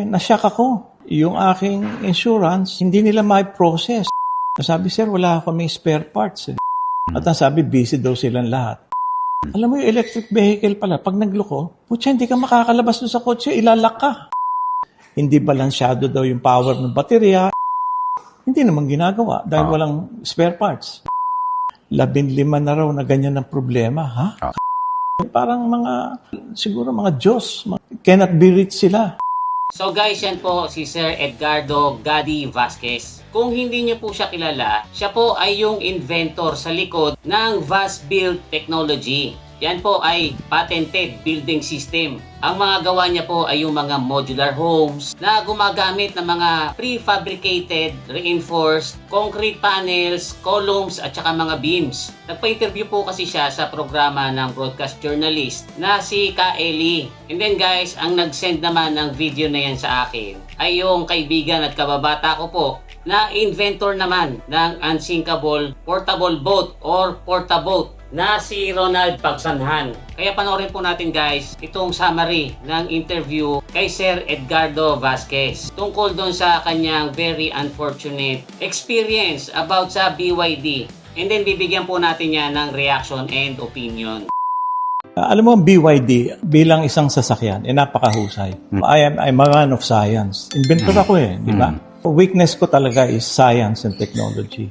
Nashock ako. Yung aking insurance, hindi nila ma-process. Sabi, sir, wala kami spare parts. At ang sabi, busy daw silang lahat. Alam mo yung electric vehicle pala, pag nagloko, putya, hindi ka makakalabas doon sa kotse, ilalak ka. Hindi balansyado daw yung power ng baterya. Hindi naman ginagawa dahil walang spare parts. 15 na raw na ganyan ang problema, ha? Parang siguro mga Diyos, cannot be reached sila. So guys, yan po si Sir Edgardo Gadi Vasquez. Kung hindi niyo po siya kilala, siya po ay yung inventor sa likod ng VasBuild Technology. Yan po ay patented building system. Ang mga gawa niya po ay yung mga modular homes na gumagamit ng mga prefabricated, reinforced, concrete panels, columns at saka mga beams. Nagpa-interview po kasi siya sa programa ng broadcast journalist na si Ka Eli. And then guys, ang nag-send naman ng video na yan sa akin ay yung kaibigan at kababata ko po na inventor naman ng unsinkable portable boat or portaboat na si Ronald Pagsanhan. Kaya panoorin po natin guys itong summary ng interview kay Sir Edgardo Vasquez tungkol doon sa kanyang very unfortunate experience about sa BYD. And then bibigyan po natin yan ng reaction and opinion. Alam mo, ang BYD bilang isang sasakyan, napakahusay. I'm a man of science. Inventor ako di ba? Weakness ko talaga is science and technology.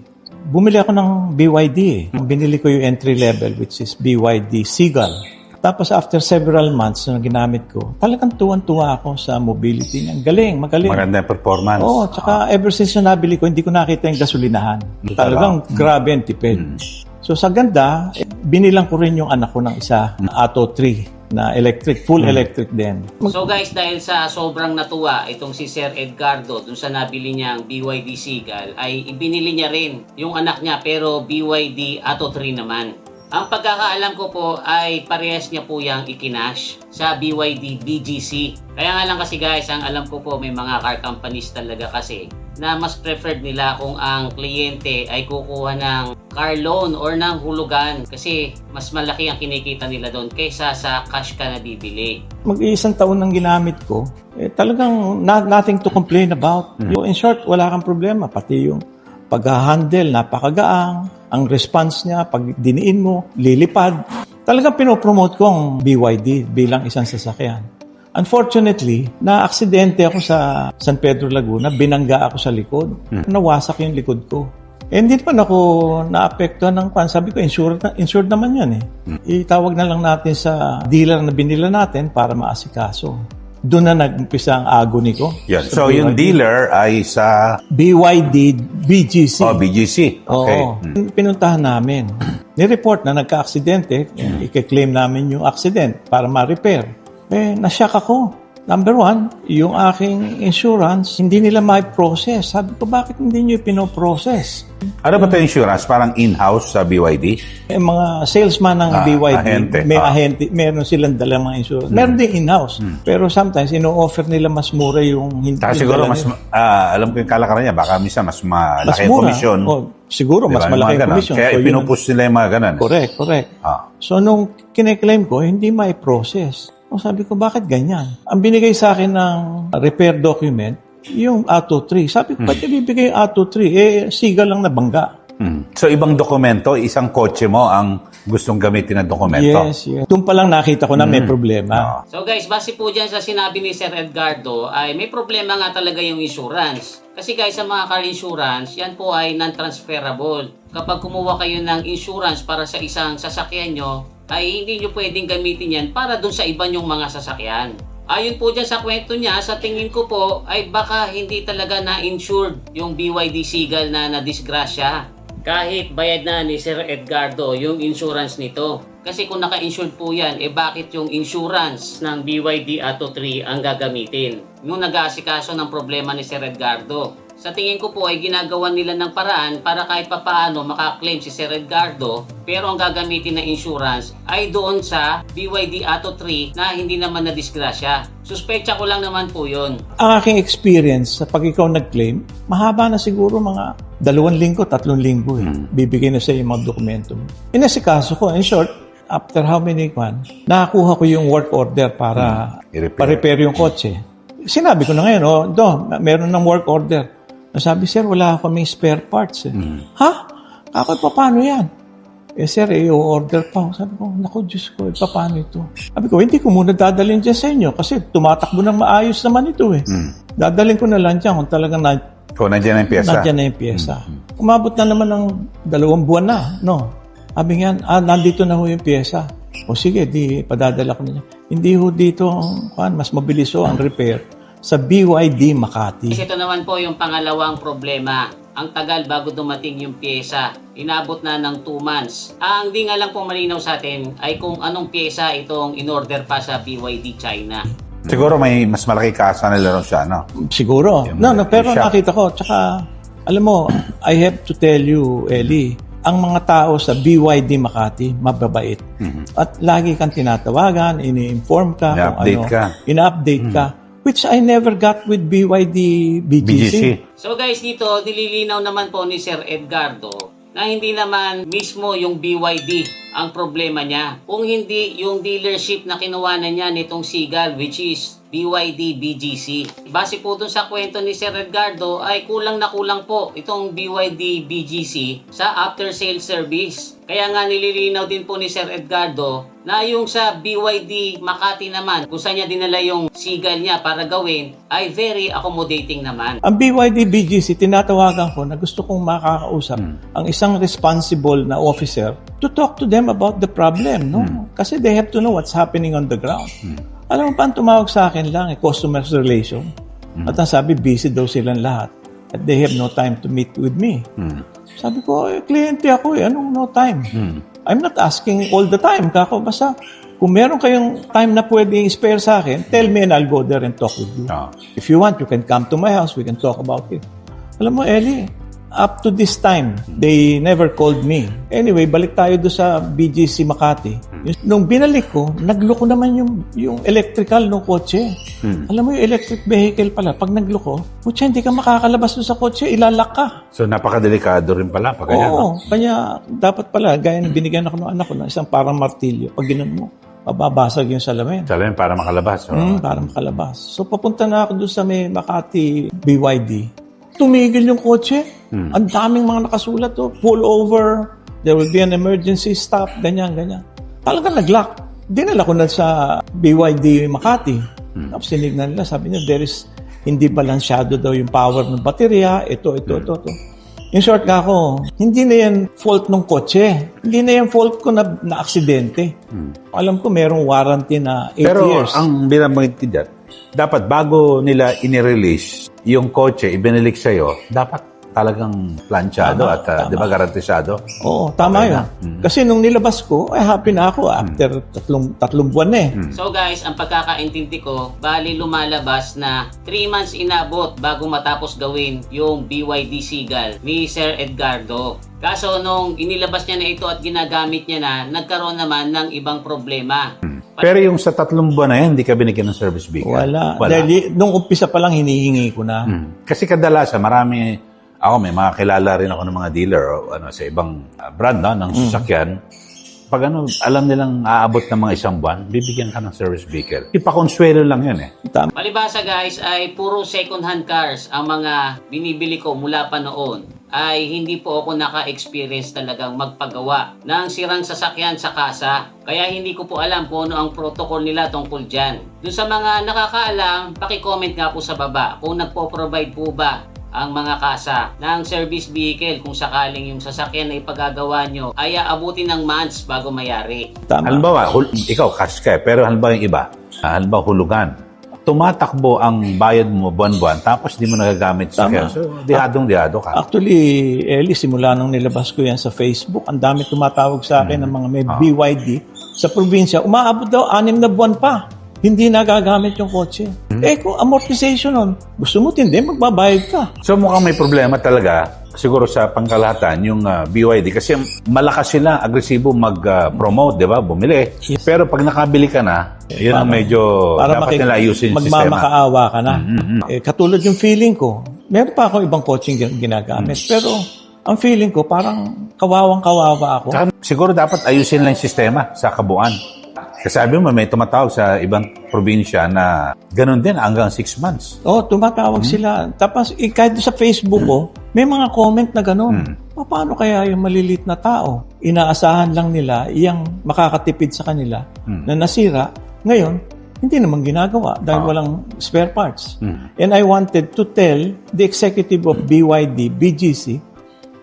Bumili ako ng BYD Binili ko yung entry level which is BYD Seagull. Tapos after several months na ginamit ko, talagang tuwan-tuwa ako sa mobility niya. Magaling. Maganda yung performance. Oo, tsaka ever since na nabili ko, hindi ko nakita yung gasolinahan. Talagang grabe ang tipid. So sa ganda, binilang ko rin yung anak ko ng isa, Atto 3. Na electric, full electric din. So guys, dahil sa sobrang natuwa itong si Sir Edgardo dun sa nabili niyang BYD Seagull, ay ibinili niya rin yung anak niya pero BYD Atto 3 naman. Ang pagkakaalam ko po ay parehas niya po yung ikinash sa BYD BGC. Kaya nga lang kasi guys, ang alam ko po may mga car companies talaga kasi na mas preferred nila kung ang kliyente ay kukuha ng car loan or ng hulugan kasi mas malaki ang kinikita nila doon kaysa sa cash ka na bibili. Mag-iisang taon nang ginamit ko, talagang nothing to complain about. In short, wala kang problema. Pati yung pag-handle, napakagaang. Ang response niya, pag diniin mo, lilipad. Talagang pinopromote ko ang BYD bilang isang sasakyan. Unfortunately, na-aksidente ako sa San Pedro, Laguna. Binangga ako sa likod. Nawasak yung likod ko. Hindi pa ako naapektuhan ng pan. Sabi ko, insured naman yan Itawag na lang natin sa dealer na binila natin para maasikaso. Doon na nag-umpisa ang agony ko. Yan. So, yung dealer ay sa BYD BGC. BGC. Okay. Oo. Pinuntahan namin. Nireport na nagka-aksidente. I-claim namin yung accident para ma-repair. Nashock ako. Number one, yung aking insurance, hindi nila ma-process. Sabi ko, bakit hindi nyo pinoprocess? Ano ba ito insurance? Parang in-house sa BYD? Mga salesman ng BYD, ahente. Meron silang dalang mga insurance. Meron din in-house. Pero sometimes, ino-offer nila mas mura yung hindi. Siguro, alam ko yung kalakaran niya, baka minsan mas malaki yung komisyon. Siguro, diba? Mas malaki yung komisyon. Kaya ipinupush nila yung mga ganun. Correct. So, nung kine-claim ko, hindi ma-process. Sabi ko, bakit ganyan? Ang binigay sa akin ng repair document, yung Atto 3. Sabi ko, ba't ibibigay yung Atto 3? Seagull lang nabangga. So, ibang dokumento, isang kotse mo ang gustong gamitin na dokumento? Yes. Doon pa lang nakita ko na may problema. So guys, base po dyan sa sinabi ni Sir Edgardo, ay may problema nga talaga yung insurance. Kasi guys, sa mga car insurance, yan po ay non-transferable. Kapag kumuha kayo ng insurance para sa isang sasakyan nyo, ay hindi nyo pwedeng gamitin yan para dun sa iba nyong mga sasakyan. Ayon po dyan sa kwento niya, sa tingin ko po ay baka hindi talaga na-insured yung BYD Seagull na nadisgrasya. Kahit bayad na ni Sir Edgardo yung insurance nito. Kasi kung naka-insured po yan, bakit yung insurance ng BYD Atto 3 ang gagamitin? Yung nag-aasikaso ng problema ni Sir Edgardo. Sa tingin ko po ay ginagawa nila ng paraan para kahit papaano makaklaim si Sir Edgardo, pero ang gagamitin na insurance ay doon sa BYD Atto 3 na hindi naman na disgrasya. Suspetsa ko lang naman po yun. Ang aking experience sa pag ikaw nag-claim, mahaba na siguro mga 2 linggo, 3 linggo bibigay na sa iyo yung mga dokumento. Inasikaso ko, in short, after how many nakakuha ko yung work order para pa-repair yung kotse. Sinabi ko na ngayon, meron ng work order. Sabi, sir, wala kaming spare parts. Ha? Ako, paano yan? Sir, i-order pa. Sabi ko, naku, Diyos ko, paano ito? Sabi ko, hindi ko muna dadalhin dyan sa inyo kasi tumatakbo ng maayos naman ito eh. Dadalhin ko na lang dyan kung talagang Kung nandiyan na yung pyesa. nandiyan na yung pyesa. Umabot na naman ng 2 buwan na, no? Sabi nga, nandito na ho yung pyesa. O sige, di padadala ko na niya. Hindi ho dito, mas mabilis ho ang repair sa BYD Makati. Ito naman po yung pangalawang problema. Ang tagal bago dumating yung pyesa. Inabot na ng 2 months. Ang di nga lang po malinaw sa atin ay kung anong pyesa itong in-order pa sa BYD China. Siguro may mas malaki kasa nila ron siya, no? Siguro. Pero siya. nakita ko. Tsaka, alam mo, I have to tell you, Eli, ang mga tao sa BYD Makati, mababait. At lagi kang tinatawagan, ini-inform ka. Ina-update ka. Ina-update ka. Which I never got with BYD BGC. So guys, dito nililinaw naman po ni Sir Edgardo na hindi naman mismo yung BYD ang problema niya. Kung hindi yung dealership na kinuha na niya nitong Seagull, which is BYD BGC. Base po dun sa kwento ni Sir Edgardo ay kulang na kulang po itong BYD BGC sa after sale service. Kaya nga nililinaw din po ni Sir Edgardo na yung sa BYD Makati naman, kung saan niya dinala yung Seagull niya para gawin, ay very accommodating naman. Ang BYD BGC, tinatawagan ko na gusto kong makakausap ang isang responsible na officer to talk to them about the problem, no? Kasi they have to know what's happening on the ground. Alam mo pa, ang tumawag sa akin lang, customer relation. At ang sabi, busy daw silang lahat. At they have no time to meet with me. Sabi ko, kliyente ako anong no time? I'm not asking all the time. Kako, basta kung meron kayong time na pwedeng spare sa akin, tell me and I'll go there and talk with you. If you want, you can come to my house. We can talk about it. Alam mo, Eli, up to this time, they never called me. Anyway, balik tayo doon sa BGC Makati. Nung binalik ko, nagloko naman yung electrical ng kotse. Alam mo yung electric vehicle pala, pag nagloko, hindi ka makakalabas doon sa kotse, ilalak ka. So, napakadelikado rin pala. Oo, kanya dapat pala, gaya ng binigyan ako ng anak ko ng isang parang martilyo. Pag ginon mo, mababasag yung salamin. Salamin para makalabas. Para makalabas. So, papunta na ako doon sa may Makati BYD. Tumigil yung kotse. Ang daming mga nakasulat, pull over, there will be an emergency stop, ganyan. Talagang nag-lock. Dinala ko na sa BYD Makati. Tapos sinignan nila, sabi niya, hindi balansyado daw yung power ng baterya, ito. In short ka ako, hindi na yan fault ng kotse. Hindi na yan fault ko na aksidente. Alam ko merong warranty na 8 years. Pero ang binabanggit dyan, dapat bago nila inirelease yung kotse, ibinilik sa'yo, dapat talagang planchado at di ba garantisado? Oo, tama yun. Kasi nung nilabas ko, happy na ako after tatlong buwan na So guys, ang pagkakaintindi ko, bali lumalabas na 3 months inabot bago matapos gawin yung BYD Seagull ni Sir Edgardo. Kaso nung inilabas niya na ito at ginagamit niya na, nagkaroon naman ng ibang problema. Pero yung sa 3 buwan na yan, hindi ka binigyan ng service beacon? Wala. Dahil nung umpisa pa lang, hinihingi ko na. Kasi kadalasan, may mga kilala rin ako ng mga dealer sa ibang brand ng sasakyan. Pag alam nilang aabot ng mga 1 buwan, bibigyan ka ng service vehicle. Ipakonsuelo lang yan Tama. Palibasa guys ay puro second hand cars ang mga binibili ko mula pa noon. Ay hindi po ako naka-experience talagang magpagawa ng sirang sasakyan sa kasa. Kaya hindi ko po alam kung ano ang protocol nila tungkol dyan. Doon sa mga nakakaalam, paki-comment nga po sa baba kung nagpo-provide po ba ang mga kasa ng service vehicle kung sakaling yung sasakyan na ipagagawa nyo ay aabutin ng months bago mayari. Tama. Halimbawa, ikaw cash ka pero halimbawa yung iba, halimbawa hulugan, tumatakbo ang bayad mo buwan-buwan tapos di mo nagagamit sa kaya. So, dihadong-dihado ka. Actually, Eli, simula nung nilabas ko yan sa Facebook, ang dami tumatawag sa akin ng mga may BYD sa probinsya. Umaabot daw 6 na buwan pa. Hindi nagagamit yung kotse. Kung amortization nun, gusto mo tindi, magbabayad ka. So mukhang may problema talaga, siguro sa pangkalahatan, yung BYD. Kasi malakas sila, agresibo mag-promote, di ba? Bumili. Yes. Pero pag nakabili ka na, yun ang medyo dapat nila ayusin yung sistema. Magmamakaawa ka na. Katulad yung feeling ko, meron pa akong ibang coaching ginagamit. Pero ang feeling ko, parang kawawang-kawawa ako. Saka, siguro dapat ayusin lang yung sistema sa kabuuan. Kasi sabi mo, may tumatawag sa ibang probinsya na ganun din hanggang 6 months. Oh, tumatawag sila. Tapos, kahit sa Facebook ko, may mga comment na gano'n. Paano kaya yung malilit na tao? Inaasahan lang nila iyang makakatipid sa kanila na nasira. Ngayon, hindi naman ginagawa dahil walang spare parts. And I wanted to tell the executive of BYD, BGC,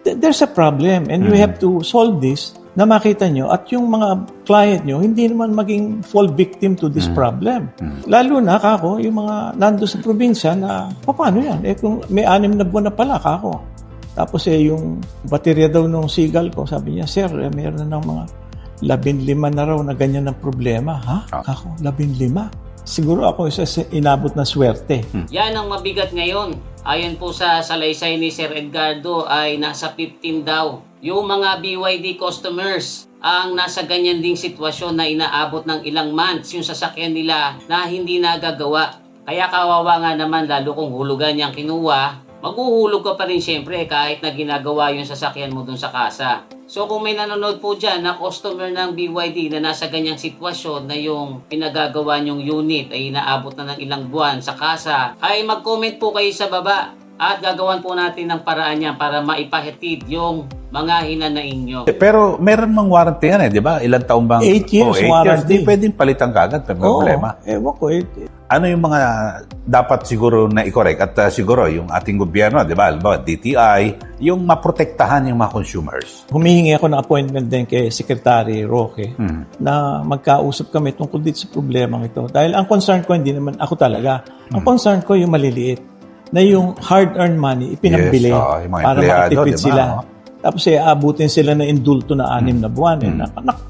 there's a problem and you have to solve this na makita nyo at yung mga client nyo hindi naman maging fall victim to this problem. Lalo na kako, yung mga nando sa probinsya na paano yan? Kung may 6 na buwan na pala kako. Tapos yung baterya daw nung Seagull ko, sabi niya, sir, meron na ng mga 15 na raw na ganyan ng problema. Ha? Kako, 15? Siguro ako isa inabot na swerte. Yan ang mabigat ngayon. Ayon po sa salaysay ni Sir Edgardo ay nasa 15 daw. Yung mga BYD customers ang nasa ganyan ding sitwasyon na inaabot ng ilang months yung sasakyan nila na hindi nagagawa. Kaya kawawa nga naman lalo kung hulugan niyang kinuha, maghuhulog ka pa rin syempre kahit na ginagawa yung sasakyan mo dun sa kasa. So kung may nanonood po dyan na customer ng BYD na nasa ganyang sitwasyon na yung pinagagawa nyong unit ay inaabot na ng ilang buwan sa kasa, ay mag-comment po kayo sa baba at gagawan po natin ng paraan yan para maipahatid yung mga hinanain nyo. Pero meron mang warranty yan di ba? Ilang taon bang? 8 years 8 warranty. Di pwedeng palitan kagad, may problema. Ewan ko. Ano yung mga dapat siguro na i-correct? At siguro yung ating gobyerno, di ba? Halimbawa, DTI, yung maprotektahan yung mga consumers. Humihingi ako ng appointment din kay Secretary Roque na magkausap kami tungkol dito sa problemang ito. Dahil ang concern ko, hindi naman ako talaga. Ang concern ko yung maliliit na yung hard-earned money ipinambili yung mga para empleyado, makatipid diba? sila. Tapos abutin sila na indulto na 6 na buwan.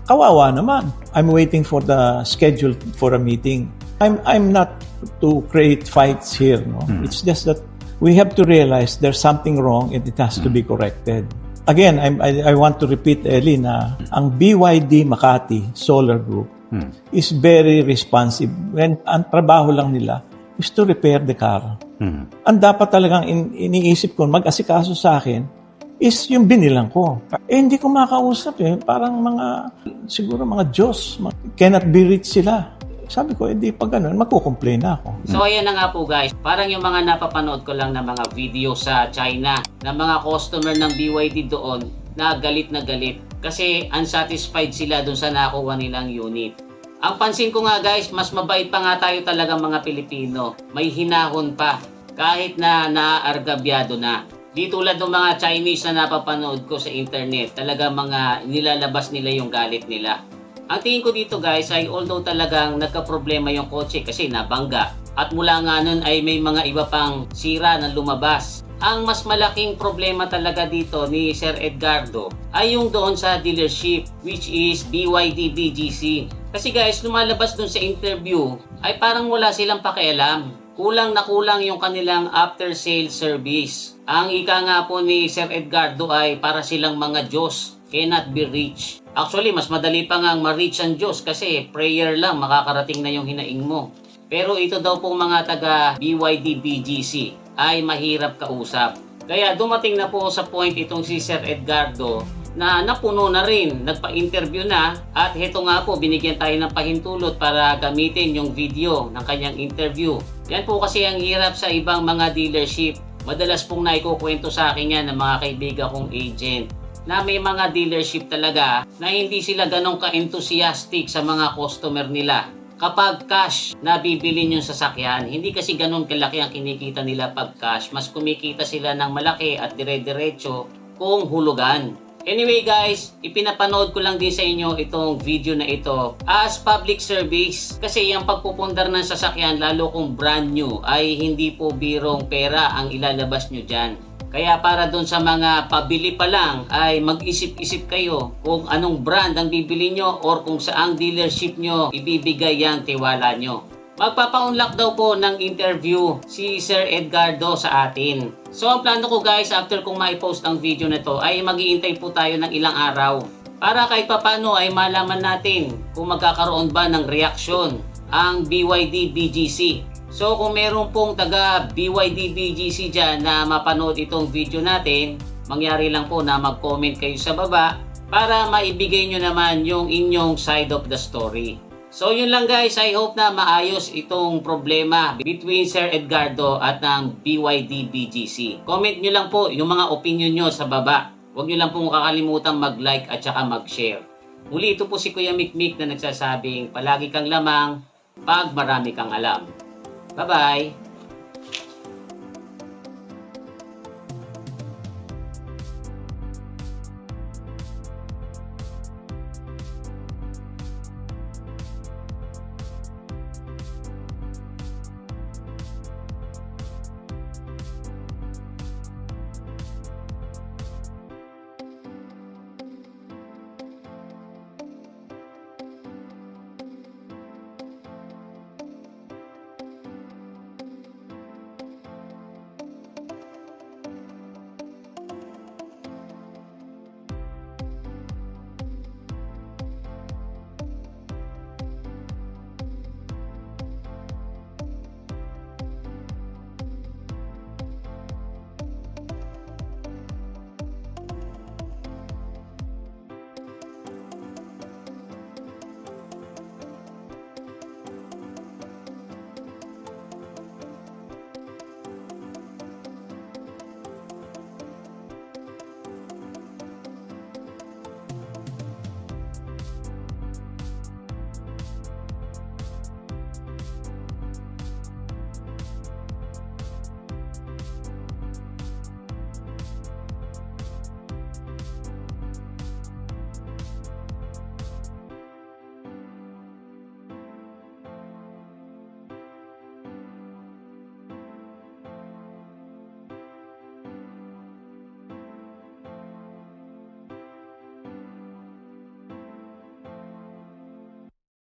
Kawawa naman. I'm waiting for the schedule for a meeting. I'm not to create fights here. No? It's just that we have to realize there's something wrong and it has to be corrected. Again, I want to repeat, Eli, na ang BYD Makati Solar Group is very responsive. When ang trabaho lang nila is to repair the car. Ang dapat talagang iniisip ko, mag-asikaso sa akin, is yung binilang ko. Hindi ko makausap Parang siguro mga Diyos. Cannot be reached sila. Sabi ko, hindi pa ganun, magkukomplain na ako. So ayan na nga po guys, parang yung mga napapanood ko lang na mga video sa China na mga customer ng BYD doon na galit kasi unsatisfied sila doon sa nakuha nilang unit. Ang pansin ko nga guys, mas mabait pa nga tayo talaga mga Pilipino. May hinahon pa kahit na naaargabyado na. Di tulad ng mga Chinese na napapanood ko sa internet, talaga mga nilalabas nila yung galit nila. Ang tingin ko dito guys ay although talagang nagka-problema yung kotse kasi nabangga at mula nga nun ay may mga iba pang sira na lumabas. Ang mas malaking problema talaga dito ni Sir Edgardo ay yung doon sa dealership which is BYD BGC. Kasi guys, lumalabas doon sa interview ay parang wala silang pakialam. Kulang na kulang yung kanilang after sales service. Ang ika nga po ni Sir Edgardo ay para silang mga Diyos, cannot be reached. Actually, mas madali pa nga ma-reach ang Diyos kasi prayer lang makakarating na yung hinaing mo. Pero ito daw pong mga taga BYD BGC ay mahirap kausap. Kaya dumating na po sa point itong si Sir Edgardo na napuno na rin, nagpa-interview na at heto nga po binigyan tayo ng pahintulot para gamitin yung video ng kanyang interview. Yan po kasi ang hirap sa ibang mga dealership. Madalas pong naikukwento sa akin yan ng mga kaibigan kong agent na may mga dealership talaga na hindi sila ganong ka-enthusiastic sa mga customer nila. Kapag cash na bibili yung sasakyan, hindi kasi ganon kalaki ang kinikita nila pag cash. Mas kumikita sila ng malaki at dire-diretso kung hulugan. Anyway guys, ipinapanood ko lang din sa inyo itong video na ito as public service. Kasi yung pagpupundar ng sasakyan, lalo kung brand new, ay hindi po birong pera ang ilalabas nyo dyan. Kaya para doon sa mga pabili pa lang ay mag-isip-isip kayo kung anong brand ang bibili nyo or kung saang dealership nyo ibibigay yung tiwala nyo. Magpapa-unlock daw po ng interview si Sir Edgardo sa atin. So ang plano ko guys, after kong maipost ang video na to ay mag-iintay po tayo ng ilang araw para kahit papano ay malaman natin kung magkakaroon ba ng reaksyon ang BYD BGC. So kung meron pong taga BYD BGC dyan na mapanood itong video natin, mangyari lang po na mag-comment kayo sa baba para maibigay nyo naman yung inyong side of the story. So yun lang guys, I hope na maayos itong problema between Sir Edgardo at ng BYD BGC. Comment nyo lang po yung mga opinion nyo sa baba. Huwag nyo lang po kakalimutan mag-like at saka mag-share. Muli ito po si Kuya Mikmik na nagsasabing palagi kang lamang pag marami kang alam. Bye-bye!